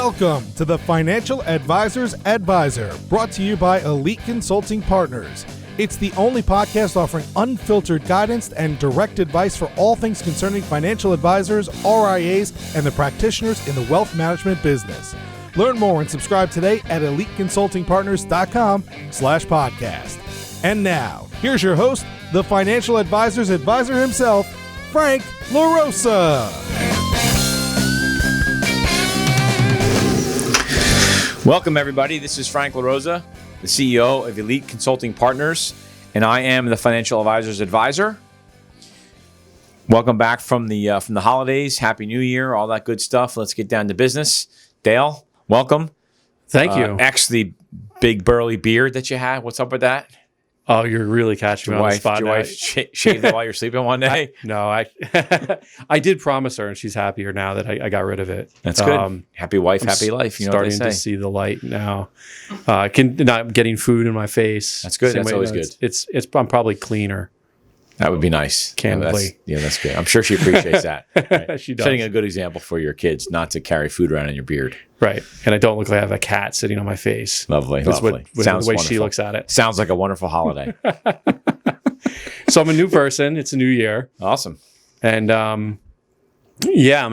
Welcome to the Financial Advisor's Advisor, brought to you by Elite Consulting Partners. It's the only podcast offering unfiltered guidance and direct advice for all things concerning financial advisors, RIAs, and the practitioners in the wealth management business. Learn more and subscribe today at eliteconsultingpartners.com/podcast. And now, here's your host, the Financial Advisor's Advisor himself, Frank LaRosa. Welcome, everybody. This is Frank LaRosa, the CEO of Elite Consulting Partners, and I am the Financial Advisor's Advisor. Welcome back from the holidays. Happy New Year, all that good stuff. Let's get down to business. Dale, welcome. Thank you. The big burly beard that you had. What's up with that? Oh, you're really catching me on the spot. Did your wife shave that while you're sleeping one day? I did promise her, and she's happier now that I got rid of it. That's good. Happy wife, happy life. You know starting to see the light now. Not getting food in my face. That's good. That's always good. I'm probably cleaner. That would be nice. Candidly. That's good. I'm sure she appreciates that. Right? She does. Setting a good example for your kids not to carry food around in your beard. Right. And I don't look like I have a cat sitting on my face. Lovely. Sounds the way wonderful. She looks at it. Sounds like a wonderful holiday. So I'm a new person. It's a new year. Awesome. And I'm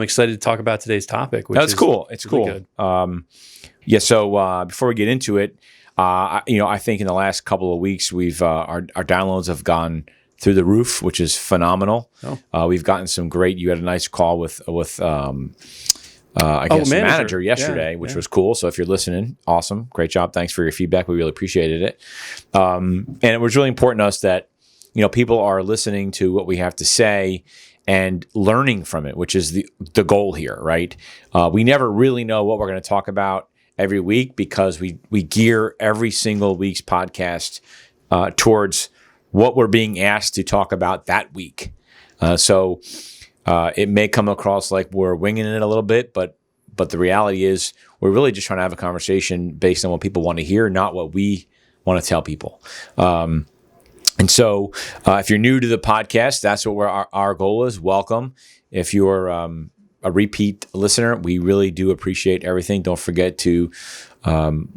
excited to talk about today's topic. That's cool. It's really cool. Good. So before we get into it, I think in the last couple of weeks, we've our downloads have gone through the roof, which is phenomenal. We've gotten some great. You had a nice call with manager yesterday, which was cool. So if you're listening, awesome, great job. Thanks for your feedback. We really appreciated it. And it was really important to us that people are listening to what we have to say and learning from it, which is the goal here, right? We never really know what we're going to talk about every week because we gear every single week's podcast towards what we're being asked to talk about that week. So it may come across like we're winging it a little bit, but the reality is we're really just trying to have a conversation based on what people want to hear, not what we want to tell people. And so if you're new to the podcast, that's what our goal is. Welcome. If you're a repeat listener, we really do appreciate everything. Don't forget to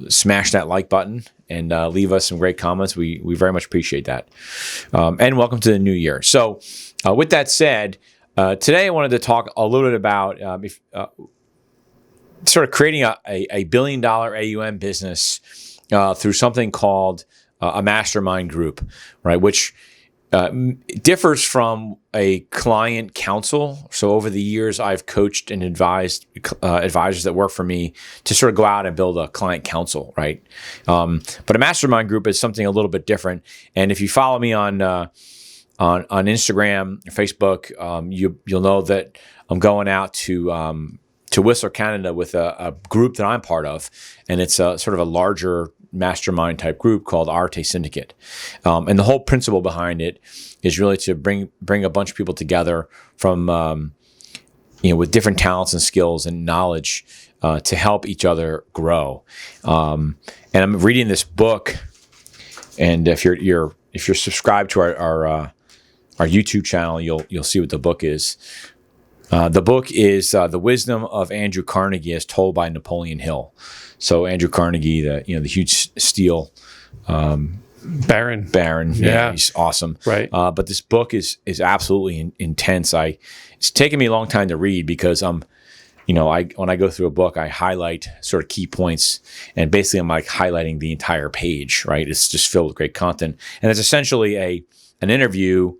smash that like button and leave us some great comments. We very much appreciate that. And welcome to the new year. So with that said, today I wanted to talk a little bit about sort of creating a $1 billion AUM business through something called a Mastermind Group, right? Which differs from a client council. So over the years, I've coached and advised advisors that work for me to sort of go out and build a client council, right? But a Mastermind Group is something a little bit different. And if you follow me on Instagram, Facebook, you'll know that I'm going out to Whistler, Canada, with a group that I'm part of, and it's a sort of a larger mastermind type group called Arte Syndicate. And the whole principle behind it is really to bring a bunch of people together from with different talents and skills and knowledge to help each other grow. And I'm reading this book, and if you're subscribed to our YouTube channel, you'll see what the book is. The book is The Wisdom of Andrew Carnegie as told by Napoleon Hill. So Andrew Carnegie, the huge steel Baron. Yeah, he's awesome. Right. But this book is absolutely intense. It's taken me a long time to read because when I go through a book, I highlight sort of key points, and basically I'm like highlighting the entire page. Right. It's just filled with great content, and it's essentially an interview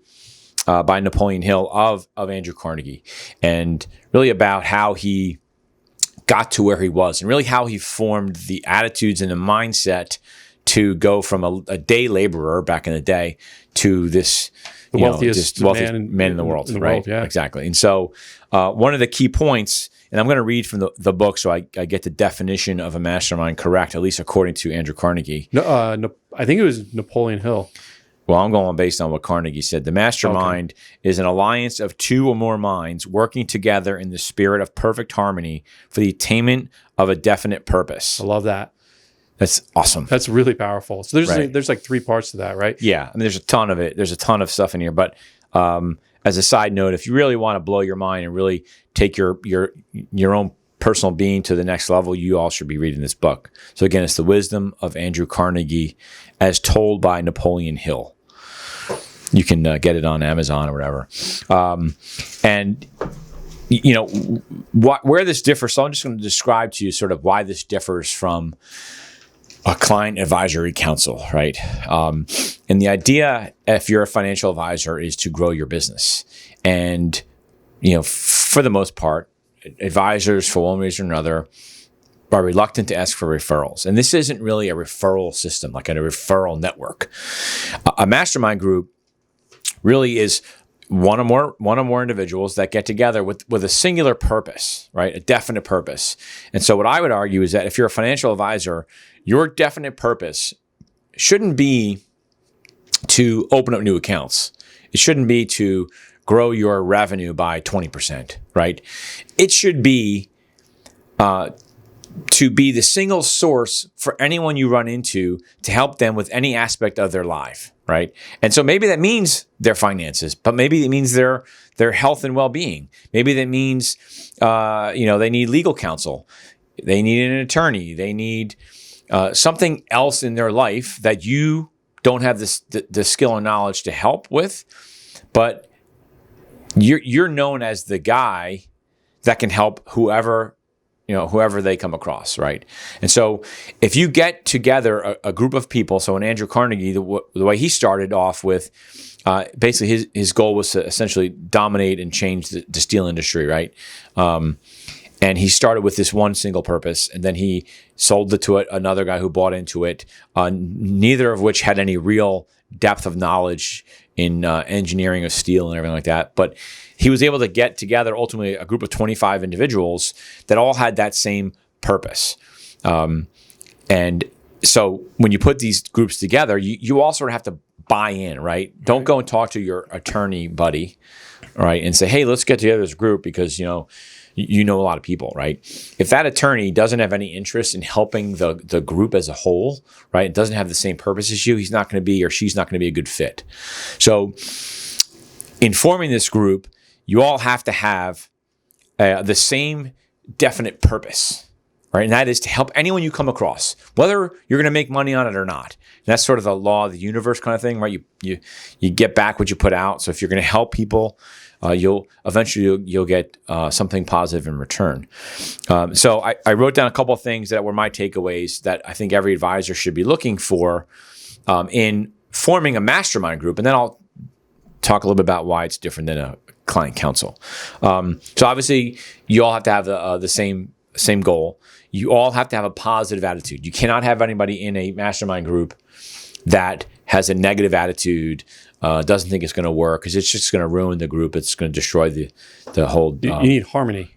by Napoleon Hill of Andrew Carnegie, and really about how he got to where he was, and really how he formed the attitudes and the mindset to go from a day laborer back in the day to this the wealthiest man in the world, right? Yeah. Exactly. And so one of the key points, and I'm going to read from the book so I get the definition of a mastermind correct, at least according to Andrew Carnegie. No, I think it was Napoleon Hill. Well, I'm going based on what Carnegie said. The mastermind is an alliance of two or more minds working together in the spirit of perfect harmony for the attainment of a definite purpose. I love that. That's awesome. That's really powerful. So there's like three parts to that, right? Yeah. I mean, there's a ton of it. There's a ton of stuff in here. But as a side note, if you really want to blow your mind and really take your own personal being to the next level, you all should be reading this book. So again, it's The Wisdom of Andrew Carnegie as told by Napoleon Hill. You can get it on Amazon or whatever. And where this differs, so I'm just going to describe to you sort of why this differs from a client advisory council, right? And the idea, if you're a financial advisor, is to grow your business. And, for the most part, advisors, for one reason or another, are reluctant to ask for referrals. And this isn't really a referral system, like a referral network. A mastermind group really is one or more individuals that get together with a singular purpose, right? A definite purpose. And so what I would argue is that if you're a financial advisor, your definite purpose shouldn't be to open up new accounts. It shouldn't be to grow your revenue by 20%, right? It should be to be the single source for anyone you run into to help them with any aspect of their life, right? And so maybe that means their finances, but maybe it means their health and well-being. Maybe that means, they need legal counsel. They need an attorney. They need something else in their life that you don't have the skill and knowledge to help with, but you're known as the guy that can help whoever they come across, right? And so if you get together a group of people, so in Andrew Carnegie, the way he started off with, basically his goal was to essentially dominate and change the steel industry, right? And he started with this one single purpose, and then he sold it to another guy who bought into it, neither of which had any real depth of knowledge in engineering of steel and everything like that. But he was able to get together ultimately a group of 25 individuals that all had that same purpose. And so when you put these groups together, you all sort of have to buy in, right? Don't go and talk to your attorney buddy, right? And say, hey, let's get together as a group because, you know a lot of people, right? If that attorney doesn't have any interest in helping the group as a whole, right? It doesn't have the same purpose as you, he's not going to be, or she's not going to be a good fit. So in forming this group, you all have to have the same definite purpose, right? And that is to help anyone you come across, whether you're going to make money on it or not. And that's sort of the law of the universe kind of thing, right? You get back what you put out. So if you're going to help people, you'll get something positive in return. So I wrote down a couple of things that were my takeaways that I think every advisor should be looking for in forming a mastermind group, and then I'll talk a little bit about why it's different than a client counsel. So obviously, you all have to have the same goal. You all have to have a positive attitude. You cannot have anybody in a mastermind group that has a negative attitude, doesn't think it's going to work, because it's just going to ruin the group. It's going to destroy the whole. You need harmony,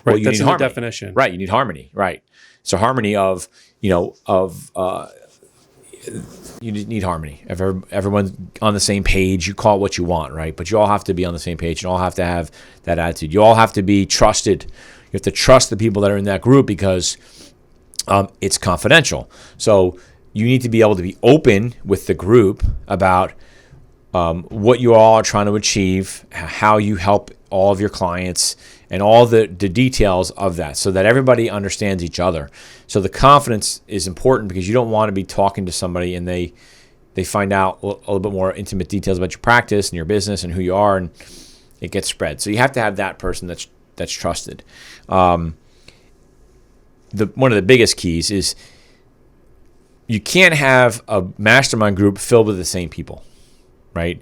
right? Well, That's in the harmony. definition, right? You need harmony, right? So harmony of you need harmony. If everyone's on the same page, you call it what you want, right? But you all have to be on the same page. You all have to have that attitude. You all have to be trusted. You have to trust the people that are in that group because it's confidential. So you need to be able to be open with the group about what you all are trying to achieve, how you help all of your clients, and all the details of that so that everybody understands each other. So the confidence is important because you don't want to be talking to somebody and they find out a little bit more intimate details about your practice and your business and who you are, and it gets spread. So you have to have that person that's trusted. One of the biggest keys is you can't have a mastermind group filled with the same people, right?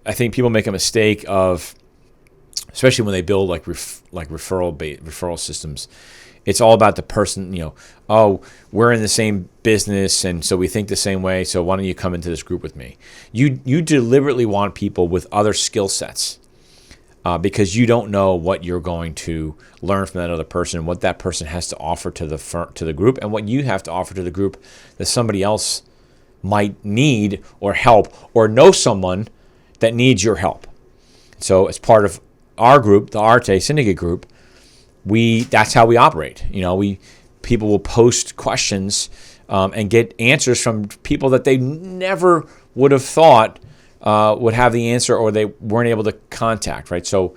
I think people make a mistake of, especially when they build like referral systems, it's all about the person, oh, we're in the same business and so we think the same way, so why don't you come into this group with me? You deliberately want people with other skill sets because you don't know what you're going to learn from that other person, what that person has to offer to the group, and what you have to offer to the group that somebody else might need or help, or know someone that needs your help. So as part of our group, the Arte Syndicate Group, that's how we operate. People will post questions and get answers from people that they never would have thought would have the answer, or they weren't able to contact, right? So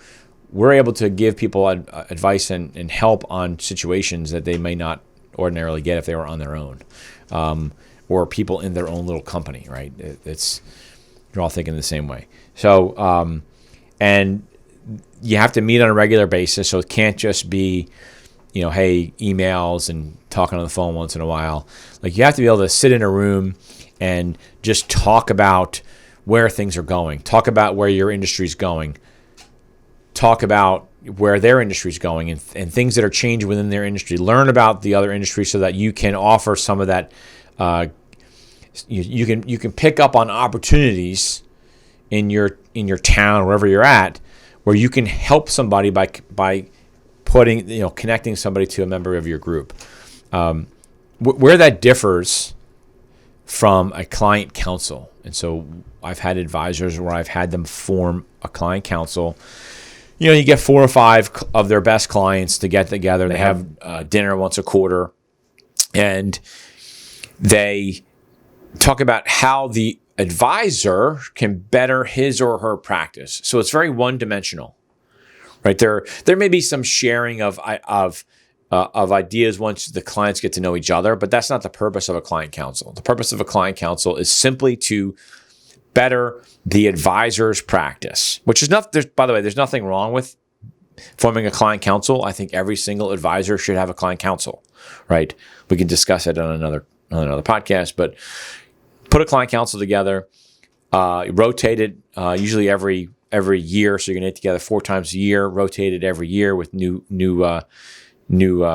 we're able to give people advice and help on situations that they may not ordinarily get if they were on their own, or people in their own little company, right? You're all thinking the same way. So, and you have to meet on a regular basis, so it can't just be, hey, emails and talking on the phone once in a while. Like, you have to be able to sit in a room and just talk about where things are going, talk about where your industry's going, talk about where their industry is going and things that are changing within their industry. Learn about the other industry so that you can offer some of that. You can pick up on opportunities in your town, wherever you're at, where you can help somebody by putting, connecting somebody to a member of your group. Where that differs from a client council, and so I've had advisors where I've had them form a client council. You get 4 or 5 of their best clients to get together. They have dinner once a quarter, and they talk about how the advisor can better his or her practice. So it's very one-dimensional, right? There may be some sharing of ideas once the clients get to know each other, but that's not the purpose of a client council. The purpose of a client council is simply to better the advisor's practice, which is not. By the way, there's nothing wrong with forming a client council. I think every single advisor should have a client council, right? We can discuss it on another podcast, but put a client council together, rotate it usually every year. So you're gonna get together 4 times a year, rotate it every year with new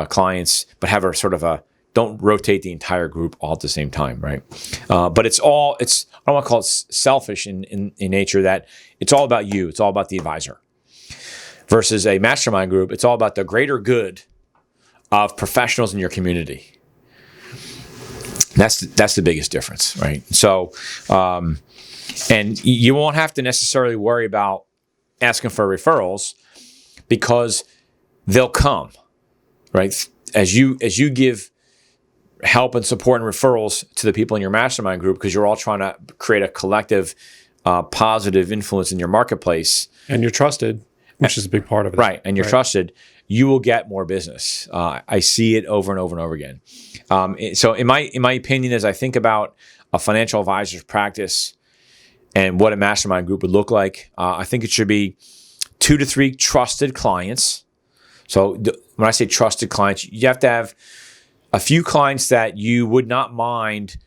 clients, but have don't rotate the entire group all at the same time, right? But I don't want to call it selfish in nature, that it's all about you. It's all about the advisor. Versus a mastermind group, it's all about the greater good of professionals in your community. That's the biggest difference, right? So, and you won't have to necessarily worry about asking for referrals, because they'll come, right? As you give help and support and referrals to the people in your mastermind group, because you're all trying to create a collective positive influence in your marketplace. And you're trusted, which is a big part of it. Right, and you're trusted, you will get more business. I see it over and over and over again. So in my opinion, as I think about a financial advisor's practice and what a mastermind group would look like, I think it should be 2 to 3 trusted clients. So when I say trusted clients, you have to have a few clients that you would not mind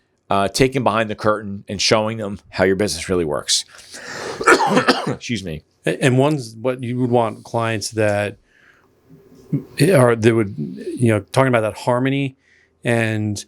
taking behind the curtain and showing them how your business really works. Excuse me. And one's what you would want clients that would, talking about that harmony and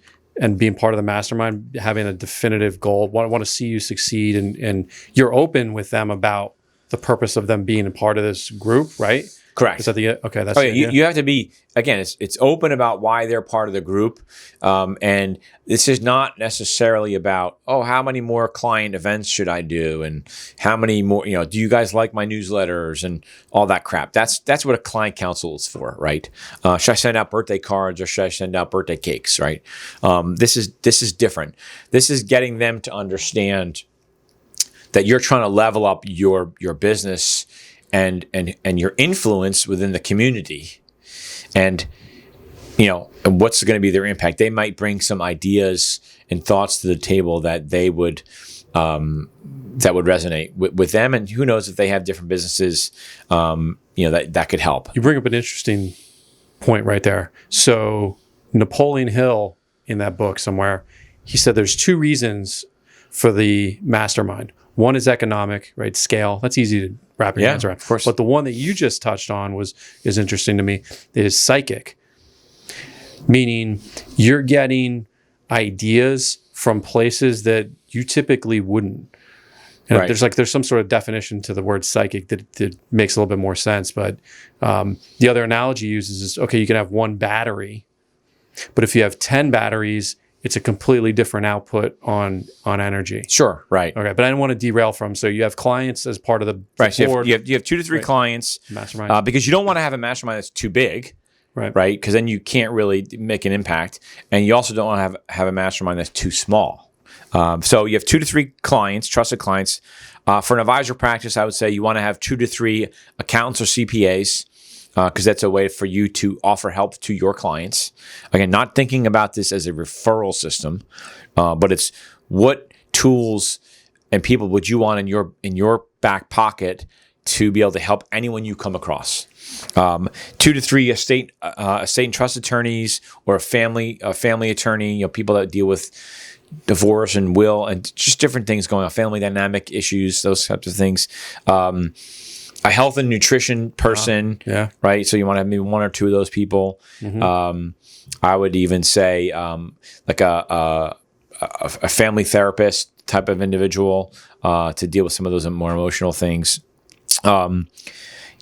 being part of the mastermind, having a definitive goal, want to see you succeed, and you're open with them about the purpose of them being a part of this group, right? Correct. Is that that's you have to be, again, it's open about why they're part of the group. And this is not necessarily about, how many more client events should I do? And how many more, do you guys like my newsletters and all that crap? That's what a client council is for, right? Should I send out birthday cards or should I send out birthday cakes, right? This is different. This is getting them to understand that you're trying to level up your business and your influence within the community, and and what's going to be their impact. They might bring some ideas and thoughts to the table that they would resonate with them, and who knows if they have different businesses, that could help. You bring up an interesting point right there. So Napoleon Hill, in that book somewhere, he said there's 2 reasons for the mastermind. One is economic, right? Scale. That's easy to wrap your hands around. Of course. But the one that you just touched on is interesting to me. It is psychic, meaning you're getting ideas from places that you typically wouldn't. And there's some sort of definition to the word psychic that makes a little bit more sense. But the other analogy uses is, you can have 1 battery, but if you have 10 batteries, it's a completely different output on energy. Sure, right. Okay, but I don't want to derail from. So you have clients as part of the board. So you have 2 to 3 clients, mastermind, because you don't want to have a mastermind that's too big, right? Because then you can't really make an impact, and you also don't want to have a mastermind that's too small. So you have 2 to 3 clients, trusted clients. For an advisor practice, I would say you want to have 2 to 3 accountants or CPAs, because that's a way for you to offer help to your clients. Again, not thinking about this as a referral system, but it's what tools and people would you want in your back pocket to be able to help anyone you come across. 2 to 3 estate and trust attorneys, or a family attorney. People that deal with divorce and will and just different things going on, family dynamic issues, those types of things. A health and nutrition person, right? So you want to have maybe 1 or 2 of those people. Mm-hmm. I would even say like a family therapist type of individual to deal with some of those more emotional things.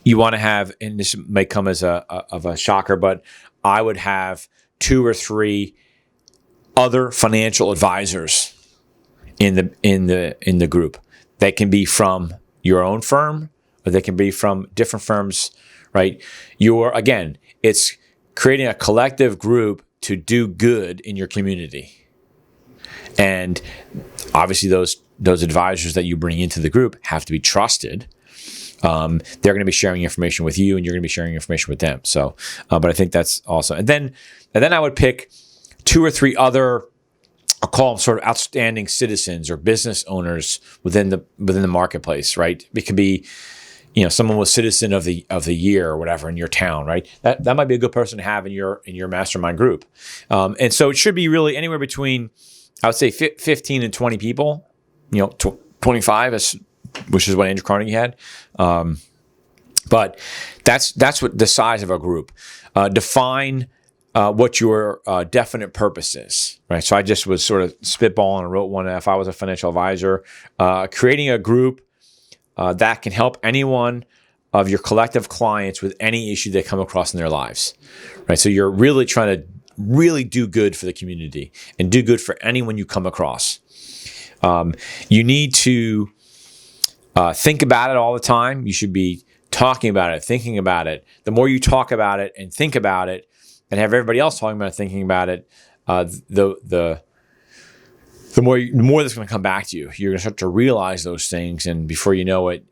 You want to have, and this may come as a shocker, but I would have 2 or 3 other financial advisors in the group. They can be from your own firm, or they can be from different firms, right? It's creating a collective group to do good in your community. And obviously those advisors that you bring into the group have to be trusted. They're going to be sharing information with you, and you're going to be sharing information with them. So, but I think that's awesome. And then I would pick 2 or 3 other, I'll call them sort of outstanding citizens or business owners within the marketplace, right? It could be, someone was citizen of the year or whatever in your town, right? That might be a good person to have in your mastermind group. And so it should be really anywhere between, I would say 15 and 20 people, 25, which is what Andrew Carnegie had. But that's what the size of a group. Define what your definite purpose is, right? So I just was sort of spitballing and wrote one. If I was a financial advisor, creating a group that can help anyone of your collective clients with any issue they come across in their lives, right? So you're really trying to really do good for the community and do good for anyone you come across. You need to think about it all the time. You should be talking about it, thinking about it. The more you talk about it and think about it, and have everybody else talking about it, thinking about it, the more that's going to come back to you. You're going to start to realize those things, and before you know it,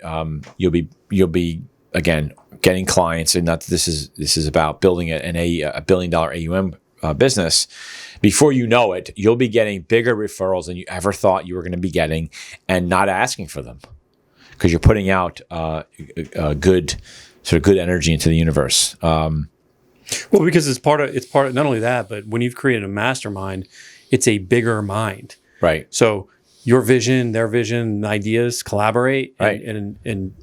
you'll be again getting clients. And not this is about building a $1 billion AUM business. Before you know it, you'll be getting bigger referrals than you ever thought you were going to be getting, and not asking for them, because you're putting out good energy into the universe. Well, because it's part of not only that, but when you've created a mastermind, it's a bigger mind. Right. So your vision, their vision, ideas collaborate, right, and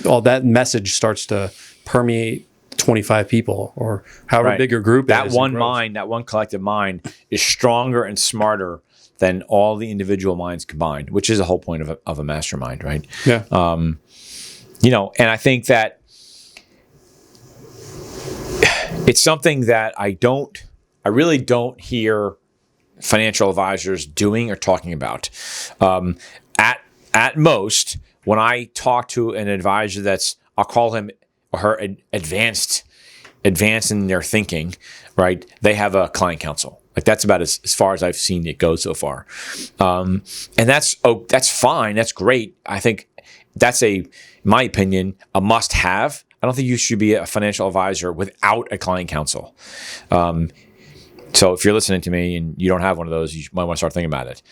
all that message starts to permeate 25 people or however big your group is. That one mind, that one collective mind is stronger and smarter than all the individual minds combined, which is the whole point of a mastermind, right? Yeah. And I think that it's something that I really don't hear financial advisors doing or talking about. At most, when I talk to an advisor that's, I'll call him or her advanced in their thinking, right? They have a client counsel. Like that's about as far as I've seen it go so far. And that's fine. That's great. I think that's in my opinion, a must have. I don't think you should be a financial advisor without a client counsel. So if you're listening to me and you don't have one of those, you might want to start thinking about it.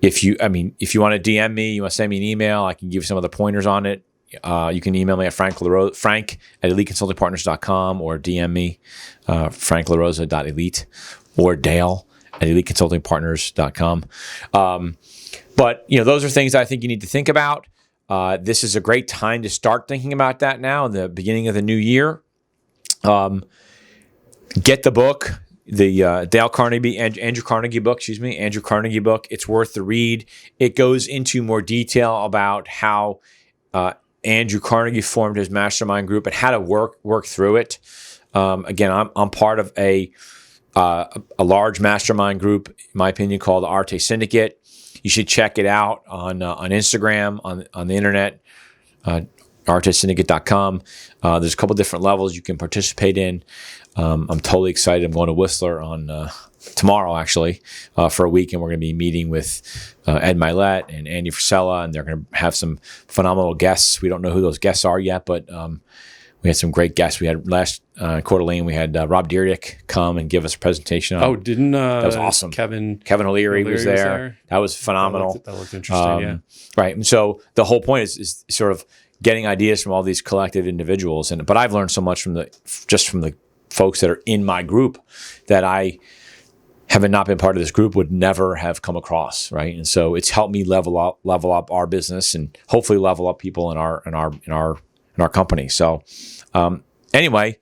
If you want to DM me, you want to send me an email, I can give you some of the pointers on it. You can email me at Frank at eliteconsultingpartners.com, or DM me, franklarosa.elite, or Dale at eliteconsultingpartners.com. But those are things I think you need to think about. This is a great time to start thinking about that now in the beginning of the new year. Get the book, the Andrew Carnegie book. It's worth the read. It goes into more detail about how Andrew Carnegie formed his mastermind group and how to work through it. Again, I'm part of a large mastermind group, in my opinion, called the Arte Syndicate. You should check it out on Instagram, on the internet, artesyndicate.com. There's a couple different levels you can participate in. I'm totally excited. I'm going to Whistler on tomorrow actually for a week, and we're going to be meeting with Ed Milet and Andy Frisella, and they're going to have some phenomenal guests. We don't know who those guests are yet, but we had some great guests. We had last Coeur d'Alene, we had Rob Dyrdek come and give us a presentation. That was awesome. Kevin O'Leary was there. That was phenomenal. That looked interesting. Yeah. Right. And so the whole point is sort of getting ideas from all these collective individuals. But I've learned so much from the folks that are in my group that I, having not been part of this group, would never have come across. Right. And so it's helped me level up our business and hopefully level up people in our company. So anyway,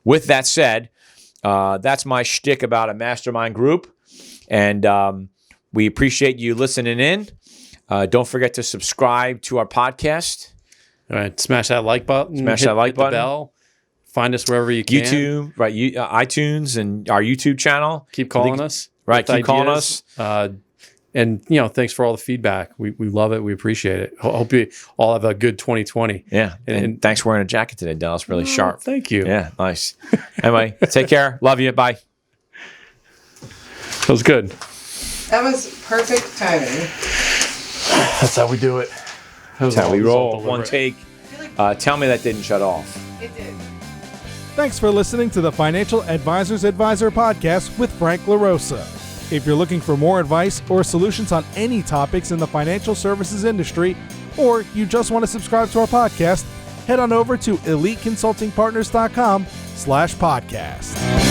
with that said, that's my shtick about a mastermind group. And we appreciate you listening in. Don't forget to subscribe to our podcast. All right. Smash that like button. Hit the bell. Find us wherever you can. YouTube, right? iTunes and our YouTube channel. Keep calling us. Right. Keep calling us. And, thanks for all the feedback. We love it. We appreciate it. Hope you all have a good 2020. Yeah. And thanks for wearing a jacket today, Dallas. Really sharp. Thank you. Yeah. Nice. Anyway, take care. Love you. Bye. That was good. That was perfect timing. That's how we do it. That's how we roll. One take. Tell me that didn't shut off. It did. Thanks for listening to the Financial Advisors Advisor podcast with Frank LaRosa. If you're looking for more advice or solutions on any topics in the financial services industry, or you just want to subscribe to our podcast, head on over to eliteconsultingpartners.com/podcast.